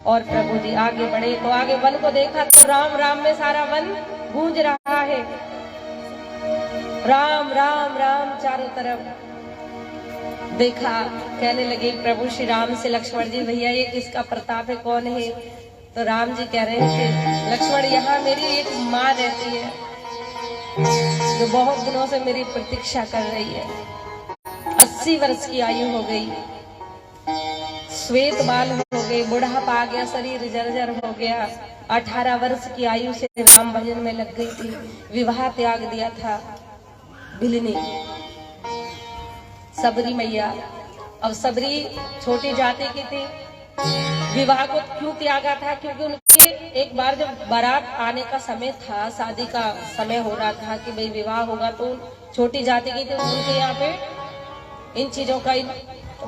और प्रभु जी आगे बढ़े तो आगे वन को देखा तो राम राम में सारा वन गूंज रहा है। राम राम राम चारों तरफ देखा। कहने लगे प्रभु श्री राम से लक्ष्मण जी, भैया ये किसका प्रताप है, कौन है? तो राम जी कह रहे थे, लक्ष्मण यहाँ मेरी एक माँ रहती है जो बहुत दिनों से मेरी प्रतीक्षा कर रही है। 80 वर्ष की आयु हो गई, श्वेत बाल हो गए, बुढ़ापा आ गया, शरीर जर्जर हो गया। 18 वर्ष की आयु से राम भजन में लग गई थी। विवाह त्याग दिया था भिलनी सबरी मैया। अब सबरी छोटी जाति की थी। विवाह को क्यों त्यागा था? क्योंकि उनके एक बार जब बारात आने का समय था, शादी का समय हो रहा था कि भाई विवाह होगा, तो छोटी जाति की थी, उनके यहाँ पे इन चीजों का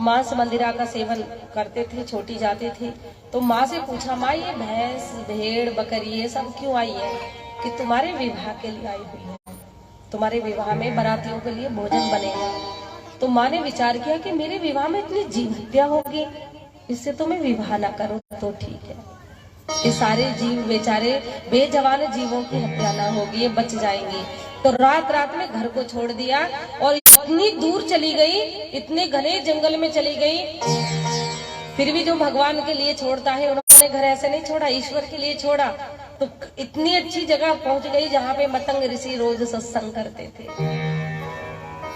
मांस मंदिरा का सेवन करते थे। छोटी जाति थी तो माँ से पूछा, माँ ये भैंस भेड़ बकरी ये सब क्यों आई है? कि तुम्हारे विवाह के लिए आई हुई है, तुम्हारे विवाह में बारातियों के लिए भोजन बनेगा। तो माँ ने विचार किया कि मेरे विवाह में इतनी जीव हत्या होगी, इससे तो मैं विवाह ना करूं तो ठीक है। ये सारे जीव बेचारे बेजवान जीवों की हत्या ना होगी, ये बच जाएंगे। तो रात रात में घर को छोड़ दिया और इतनी दूर चली गई, इतने घने जंगल में चली गई। फिर भी जो भगवान के लिए छोड़ता है, उन्होंने घर ऐसे नहीं छोड़ा, ईश्वर के लिए छोड़ा। तो इतनी अच्छी जगह पहुंच गई जहाँ पे मतंग ऋषि रोज सत्संग करते थे।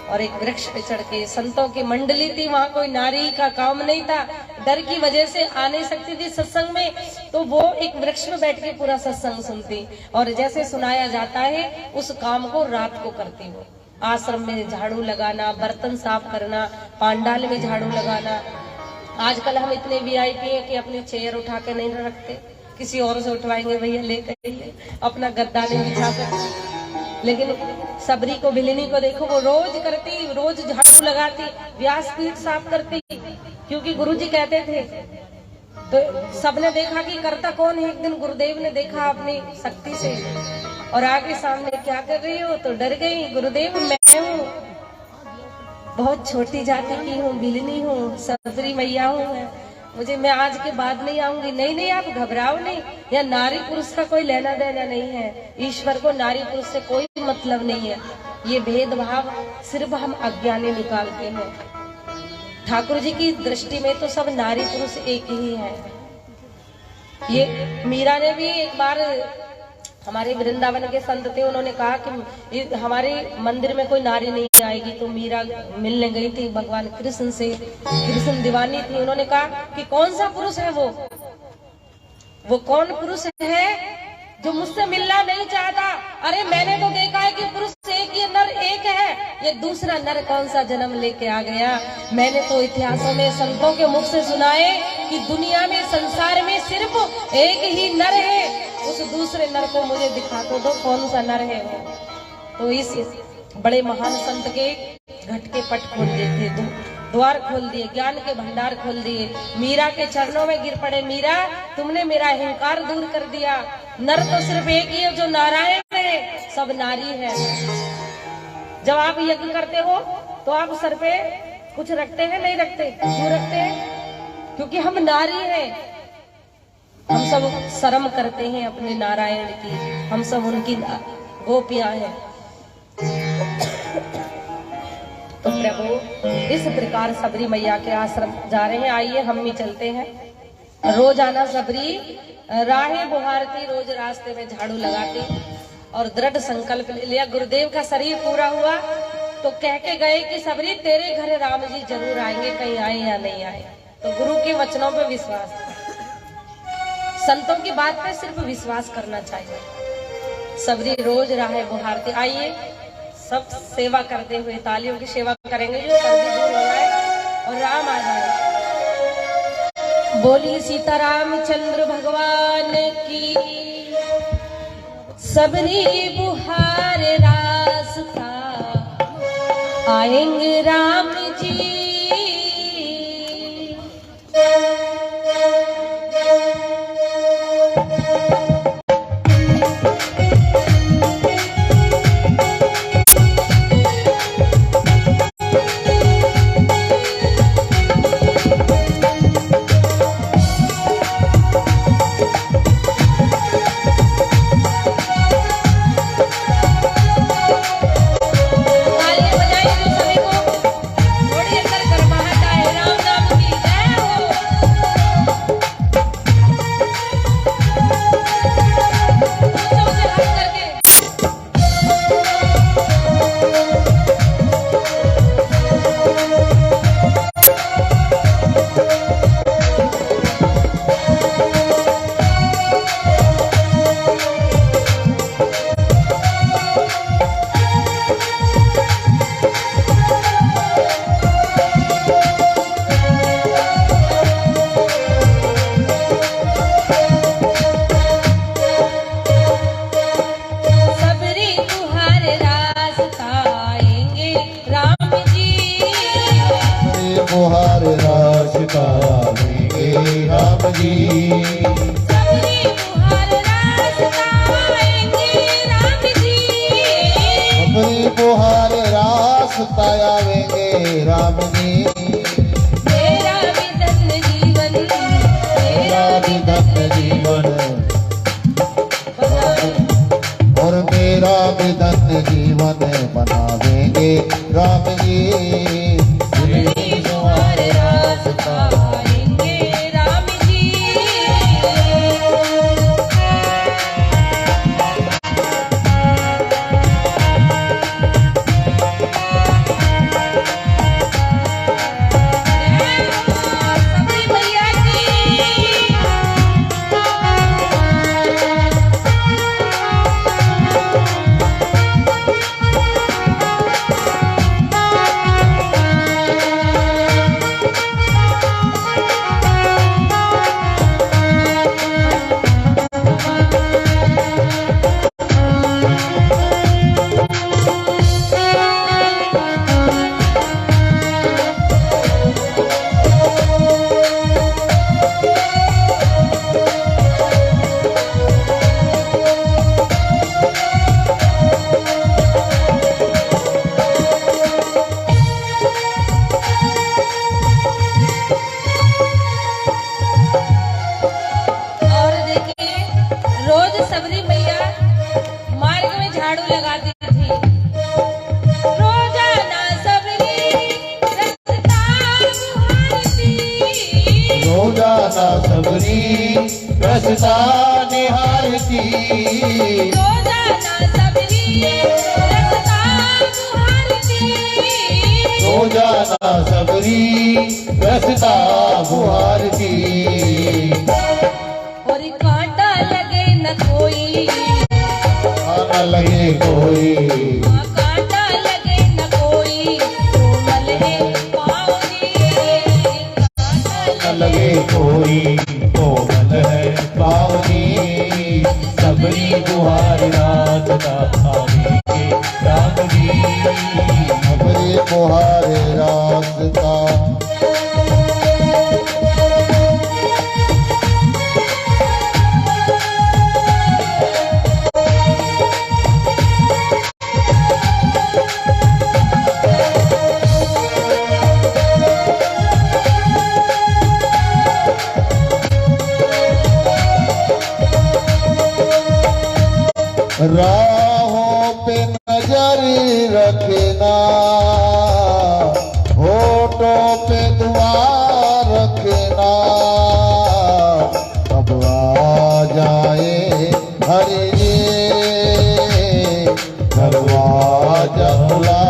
और एक वृक्ष पे चढ़ के, संतों की मंडली थी, वहां कोई नारी का काम नहीं था, डर की वजह से आ नहीं सकती थी सत्संग में। तो वो एक वृक्ष में बैठ के पूरा सत्संग सुनती और जैसे सुनाया जाता है उस काम को रात को करती। वो आश्रम में झाड़ू लगाना, बर्तन साफ करना, पांडाल में झाड़ू लगाना। आजकल हम इतने वीआईपी हैं कि अपनी चेयर उठा के नहीं रखते, किसी और से उठवाएंगे, भैया लेकर अपना गद्दा नहीं बिछा सकते। लेकिन सबरी को, भिलनी को देखो, वो रोज करती, रोज झाड़ू लगाती, व्यासपीठ साफ करती, क्योंकि गुरुजी कहते थे। तो सबने देखा कि करता कौन है। एक दिन गुरुदेव ने देखा अपनी शक्ति से और आगे सामने, क्या कर रही हो? तो डर गई। गुरुदेव मैं हूँ, बहुत छोटी जाति की हूँ, भिलनी हूँ, सबरी मैया हूँ, मैं आज के बाद नहीं आऊंगी। नहीं नहीं आप घबराओ नहीं, या नारी पुरुष का कोई लेना देना नहीं है। ईश्वर को नारी पुरुष से कोई मतलब नहीं है। ये भेदभाव सिर्फ हम अज्ञानी निकालते हैं। ठाकुर जी की दृष्टि में तो सब नारी पुरुष एक ही है। ये मीरा ने भी एक बार, हमारे वृंदावन के संत थे, उन्होंने कहा कि हमारे मंदिर में कोई नारी नहीं आएगी। तो मीरा मिलने गई थी भगवान कृष्ण से, कृष्ण दीवानी थी। उन्होंने कहा कि कौन सा पुरुष है वो कौन पुरुष है जो मुझसे मिलना नहीं चाहता? अरे मैंने तो देखा है कि पुरुष एक, ये नर एक है, ये दूसरा नर कौन सा जन्म लेके आ गया? मैंने तो इतिहासों में संतों के मुख से सुना है कि दुनिया में, संसार में सिर्फ एक ही नर है। उस दूसरे नर को मुझे दिखा तो दो, कौन सा नर है वो? तो इस बड़े महान संत के घट के पट खोल दिए थे, द्वार खोल दिए, ज्ञान के भंडार खोल दिए। मीरा के चरणों में गिर पड़े, मीरा तुमने मेरा अहंकार दूर कर दिया। नर तो सिर्फ एक ही है जो नारायण है, सब नारी है। जब आप यज्ञ करते हो तो आप सर पे कुछ रखते हैं? नहीं रखते। क्यों रखते हैं? क्योंकि हम नारी हैं। हम सब शर्म करते हैं अपने नारायण की, हम सब उनकी गोपियां हैं। तो प्रभु इस प्रकार सबरी मैया के आश्रम जा रहे हैं। आइए हम भी चलते हैं। रोजाना सबरी राहें बुहारती, रोज रास्ते में झाड़ू लगाती और दृढ़ संकल्प ले लिया। गुरुदेव का शरीर पूरा हुआ तो कह के गए कि सबरी तेरे घर राम जी जरूर आएंगे, कहीं आए या नहीं आए। तो गुरु के वचनों पे विश्वास, संतों की बात पे सिर्फ विश्वास करना चाहिए। सबरी रोज राहें बुहारती। आइए सब सेवा करते हुए तालियों की सेवा करेंगे, जो सर्दी दूर हो जाए और राम आ जाए। बोली सीतारामचंद्र भगवान की। सबरी बुहार रास्ता, आएंगे राम जी। भी धन्य जीवन, और मेरा भी धन्य जीवन बनावेंगे राम जी। सबरी तुम्हारे रास्ता आएंगे राम जी। सबरी मैया की। और देखिए, रोज सबरी मैया मार्ग में झाड़ू लगाती थी। रोजाना सबरी रास्ता बुहारती। रोजाना सबरी रसता निहारती, रोजाना सबरी रास्ता बुहारती। रोजाना सबरी रसता बुहारती। और कांटा लगे न कोई, आना लगे कोई, कांटा लगे न कोई, कोमल है पाँव जी। न लगे कोई, कोमल है पावनी। सबरी बुहार रास्ता आवेंगे राम जी। सबरी बुहार रास्ता, राहों पे नजर रखना, होठों पे दुआ रखना। अब आ जाए हरि ये दरवाजा खुला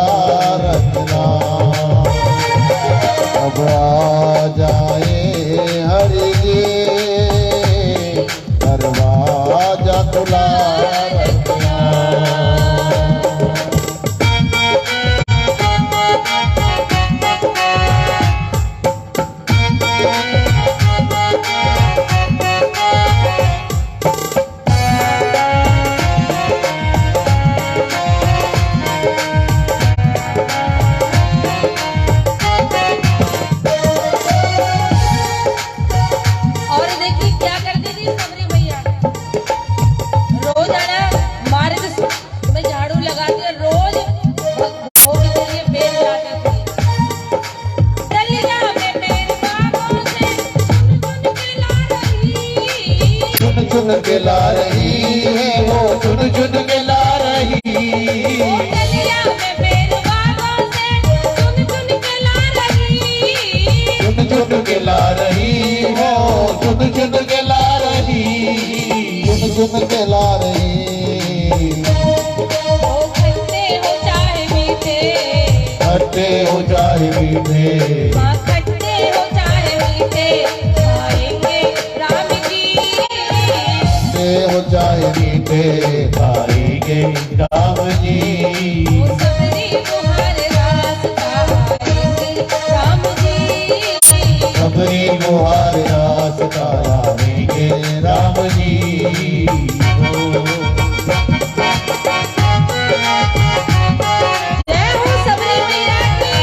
रखना। अब आ जाए हरि ये दरवाजा खुला रखना। और देखिए क्या करती थी सबरी मैया, रोजाना मार्ग में झाड़ू लगाती है। रोज भक्तों के लिए बेल लाती थी। डलिया में बेल बागों से चुन चुन के ला रही। चुन चुन के ला रही है वो, चुन चुन के ला रही। डलिया में बेल बागों से चुन चुन के ला रही। चुन चुन के ला रही हो, चुन चुन के ला रही। चुन चुन के ला रही। ओ खट्टे हो चाहे मीठे, खट्टे हो चाहे मीठे, माँ खट्टे हो चाहे मीठे, खाएंगे राम जी। खट्टे हो चाहे मीठे, खाएंगे राम जी। ओ सबरी तुम्हारे रास्ता आएंगे राम जी। सबरी बुहार रास्ता आवेंगे राम जी। जय हो सबरी मैया की।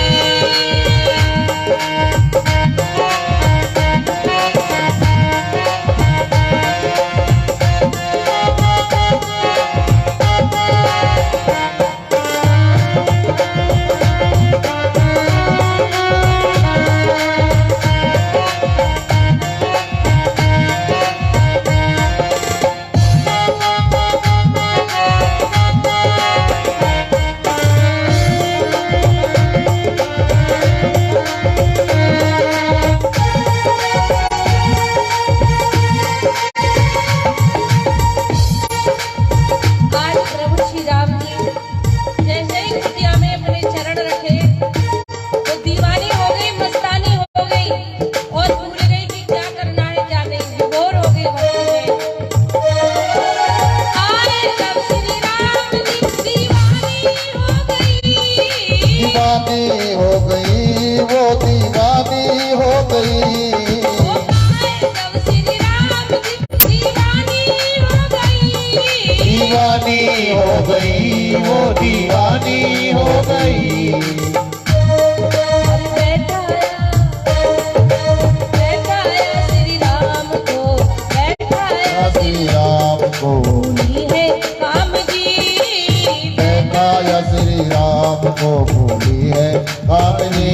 भूली है कामनी।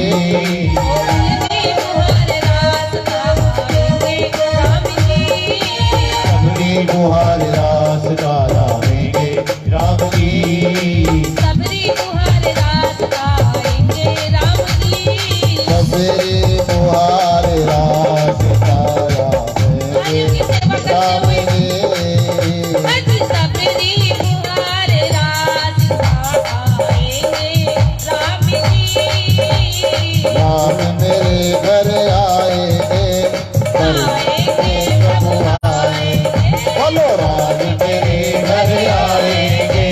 सबरी गुहार रास गाएंगे राम जी। सबरी गुहार रास गाएंगे राम जी। सबरी गुहार रास गाएंगे राम जी। राम मेरे घर आएंगे, प्रभु आएंगे। बोलो राम मेरे घर आएंगे,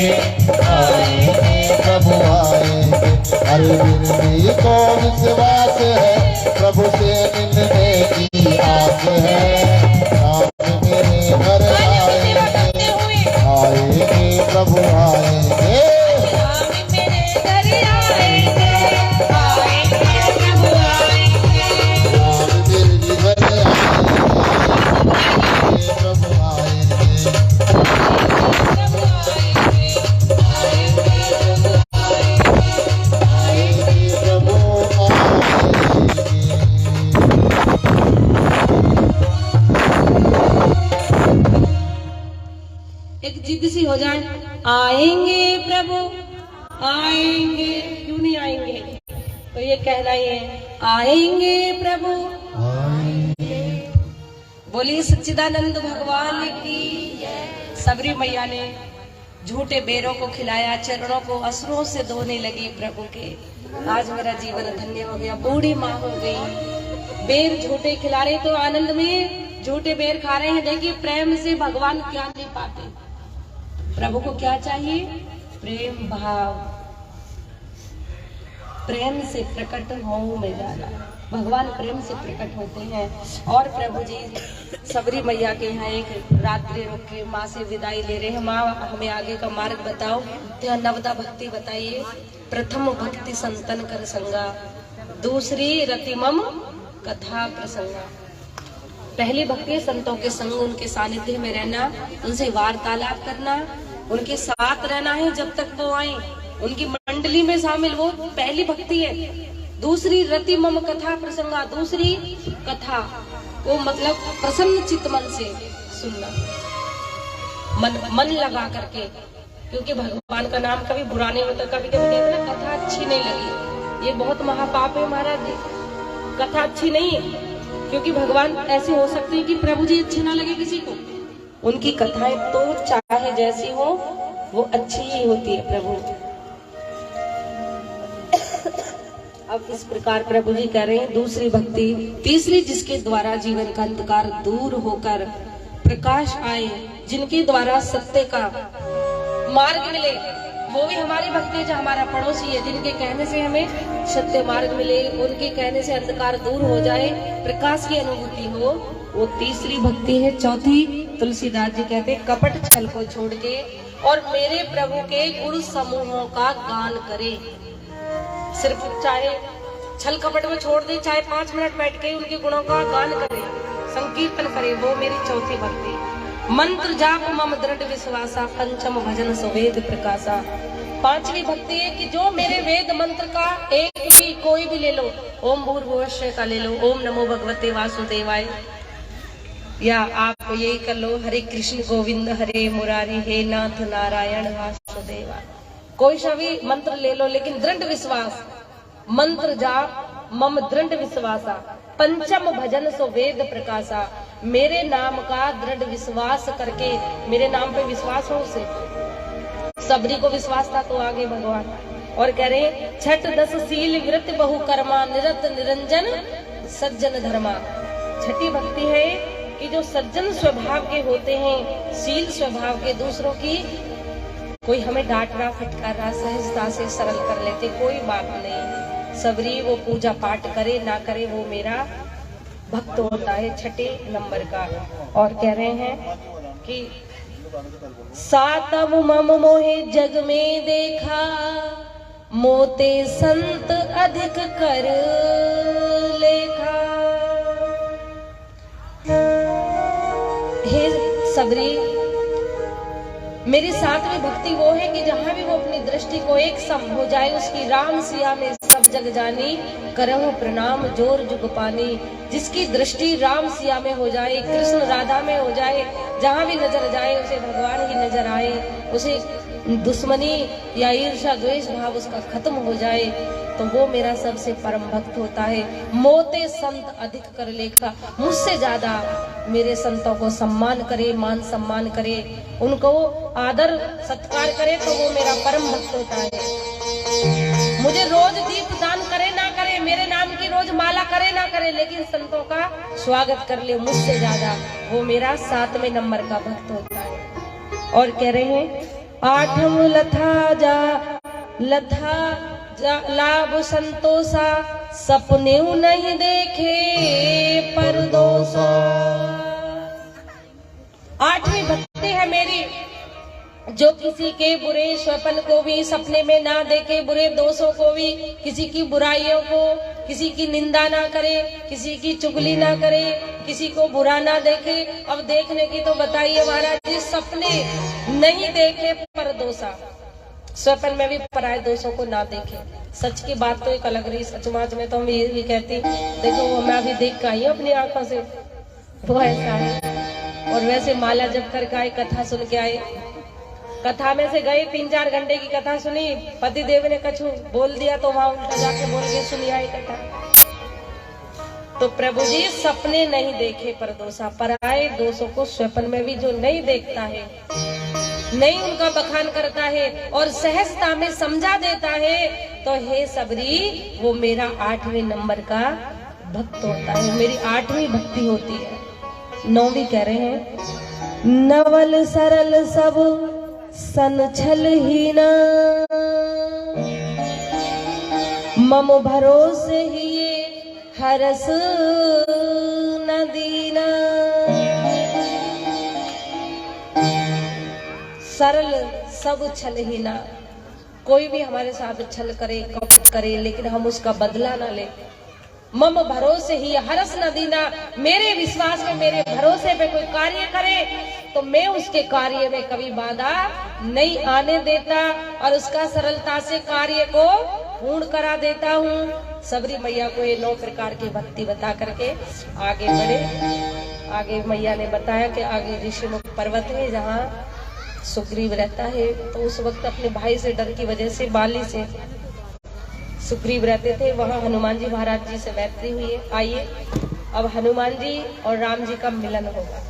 प्रभु आएंगे। अरे मेरी कौन विश्वास है, प्रभु से मिलने की आस है। राम मेरे घर आएंगे, प्रभु आएंगे। एक जिद सी हो जाए, आएंगे प्रभु आएंगे, क्यों नहीं आएंगे? तो ये कहना ही है, आएंगे प्रभु आएंगे। बोलिए सच्चिदानंद भगवान की। सबरी मैया ने झूठे बेरों को खिलाया, चरणों को असुरों से धोने लगी प्रभु के। आज मेरा जीवन धन्य हो गया, बूढ़ी माँ हो गई। बेर झूठे खिला रहे तो आनंद में झूठे बेर खा रहे हैं। देखिए प्रेम से भगवान क्या नहीं पाते। प्रभु को क्या चाहिए? प्रेम भाव। प्रेम से प्रकट हो मेरा भगवान, प्रेम से प्रकट होते हैं। और प्रभु जी सबरी मैया के यहाँ एक रात्रि रुक के माँ से विदाई ले रहे हैं। माँ हमें आगे का मार्ग बताओ। तो नवदा भक्ति बताइए। प्रथम भक्ति संतन कर संगा, दूसरी रतिमम कथा प्रसंगा। पहली भक्ति संतों के संग, उनके सानिध्य में रहना, उनसे वार्तालाप करना, उनके साथ रहना है जब तक वो आए, उनकी मंडली में शामिल, वो पहली भक्ति है। दूसरी रति मम कथा प्रसंगा, दूसरी कथा को मतलब प्रसन्न चित्त मन से सुनना, मन लगा करके। क्योंकि भगवान का नाम कभी बुरा नहीं होता। कभी कभी कहते हैं कथा अच्छी नहीं लगी, ये बहुत महापाप है महाराज जी। कथा अच्छी नहीं है, क्योंकि भगवान ऐसे हो सकते हैं कि प्रभु जी अच्छे ना लगे किसी को। उनकी कथाएं तो चाहे जैसी हो वो अच्छी ही होती है प्रभु। अब इस प्रकार प्रभु जी कह रहे हैं दूसरी भक्ति। तीसरी, जिसके द्वारा जीवन का अंधकार दूर होकर प्रकाश आए, जिनके द्वारा सत्य का मार्ग मिले, वो भी हमारी भक्ति है। जो हमारा पड़ोसी है, जिनके कहने से हमें सत्य मार्ग मिले, उनके कहने से अंधकार दूर हो जाए, प्रकाश की अनुभूति हो, वो तीसरी भक्ति है। चौथी, तुलसीदास जी कहते हैं कपट छल को छोड़ के और मेरे प्रभु के गुण समूहों का गान करे। सिर्फ चाहे छल कपट में छोड़ दे, चाहे 5 मिनट बैठ के उनके गुणों का गान करे, संकीर्तन करे, वो मेरी चौथी भक्ति। मंत्र जाप मम दृढ़ विश्वासा, पंचम भजन सुवेद प्रकाशा। पांचवी भक्ति है कि जो मेरे वेद मंत्र का एक भी कोई भी ले लो, ओम भूर्भुवस्सुः का ले लो, ओम नमो भगवते वासुदेवाय, या आप यही कर लो हरे कृष्ण गोविंद हरे मुरारी, हे नाथ नारायण वासुदेवा। कोई सा भी मंत्र ले लो, लेकिन दृढ़ विश्वास। मंत्र जाप मम दृढ़ विश्वासा, पंचम भजन सो वेद प्रकाशा। मेरे नाम का दृढ़ विश्वास करके, मेरे नाम पे विश्वास हो उसे। सबरी को विश्वास था तो आगे भगवान और कह रहे छठ 10 शील व्रत बहु कर्मा, निरत निरंजन सज्जन धर्मा। छठी भक्ति है कि जो सज्जन स्वभाव के होते हैं, शील स्वभाव के, दूसरों की कोई हमें डांट रहा फटकार रहा, सहजता से सरल कर लेते, कोई बात नहीं। सबरी वो पूजा पाठ करे ना करे, वो मेरा भक्त होता है, छठे नंबर का। और कह रहे हैं कि सातव मम मोहे जग में देखा, मोते संत अधिक कर लेखा। हे सबरी, मेरी सातवीं भक्ति वो है कि जहाँ भी वो अपनी दृष्टि को एक सम हो जाए, उसकी राम सिया में सब जग जानी, करहु प्रणाम जोर जुग पानी। जिसकी दृष्टि राम सिया में हो जाए, कृष्ण राधा में हो जाए, जहाँ भी नजर जाए उसे भगवान ही नजर आए, उसे दुश्मनी या ईर्ष्या द्वेष भाव उसका खत्म हो जाए, तो वो मेरा सबसे परम भक्त होता है। मोते संत अधिक कर लेखा, मुझसे ज्यादा मेरे संतों को सम्मान करे, मान सम्मान करे, उनको आदर सत्कार करे, तो वो मेरा परम भक्त होता है। मुझे रोज दीप दान करे ना करे, मेरे नाम की रोज माला करे ना करे, लेकिन संतों का स्वागत कर ले मुझसे ज्यादा, वो मेरा 7वें नंबर का भक्त होता है। और कह रहे हैं 8 लथा लाभ संतोषा, सपने नहीं देखे परदोषा। 8वीं भक्ति है मेरी, जो किसी के बुरे स्वप्न को भी सपने में ना देखे, बुरे दोषों को भी, किसी की बुराइयों को, किसी की निंदा ना करे, किसी की चुगली ना करे, किसी को बुरा ना देखे। अब देखने की तो बताइए महाराज जी, सपने नहीं देखे परदोषा, स्वप्न में भी पराये दोषों को ना देखे। सच की बात तो एक अलग रही, सचमाच में तो हम ये भी कहती, देखो वो मैं अभी देख के आई हूँ अपनी आंखों से, वो ऐसा है। और वैसे माला जब करके आए, कथा सुन के आए, कथा में से गए 3-4 घंटे की कथा सुनी, पति देव ने कछु बोल दिया तो वहां उल्टा जाके बोल के सुनी आई कथा। तो प्रभु जी सपने नहीं देखे परदोषा, पराये दोषों को स्वप्न में भी जो नहीं देखता है, नहीं उनका बखान करता है और सहजता में समझा देता है, तो हे सबरी वो मेरा 8वें नंबर का भक्त होता है, मेरी 8वीं भक्ति होती है। 9वीं कह रहे हैं नवल सरल सब सन छल ही न, मम भरोसे ही ये हरस न दीना। सरल सब छल ही ना, कोई भी हमारे साथ छल करे, कपट करे, लेकिन हम उसका बदला ना ले। मम भरोसे ही हरस न दीना, मेरे विश्वास में, मेरे भरोसे पे कोई कार्य करे तो मैं उसके कार्य में कभी बाधा नहीं आने देता और उसका सरलता से कार्य को पूर्ण करा देता हूँ। सबरी मैया को ये 9 प्रकार की भक्ति बता करके आगे बढ़े। आगे मैया ने बताया कि आगे ऋषिमुख पर्वत है जहाँ सुग्रीव रहता है, तो उस वक्त अपने भाई से डर की वजह से, बाली से सुग्रीव रहते थे, वहां हनुमान जी महाराज जी से मैत्री हुई है। आइए अब हनुमान जी और राम जी का मिलन होगा।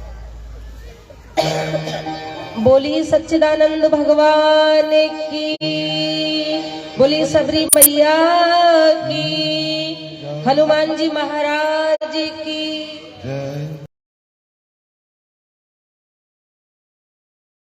बोली सच्चिदानंद भगवान की, बोली सबरी मैया की, हनुमान जी महाराज की।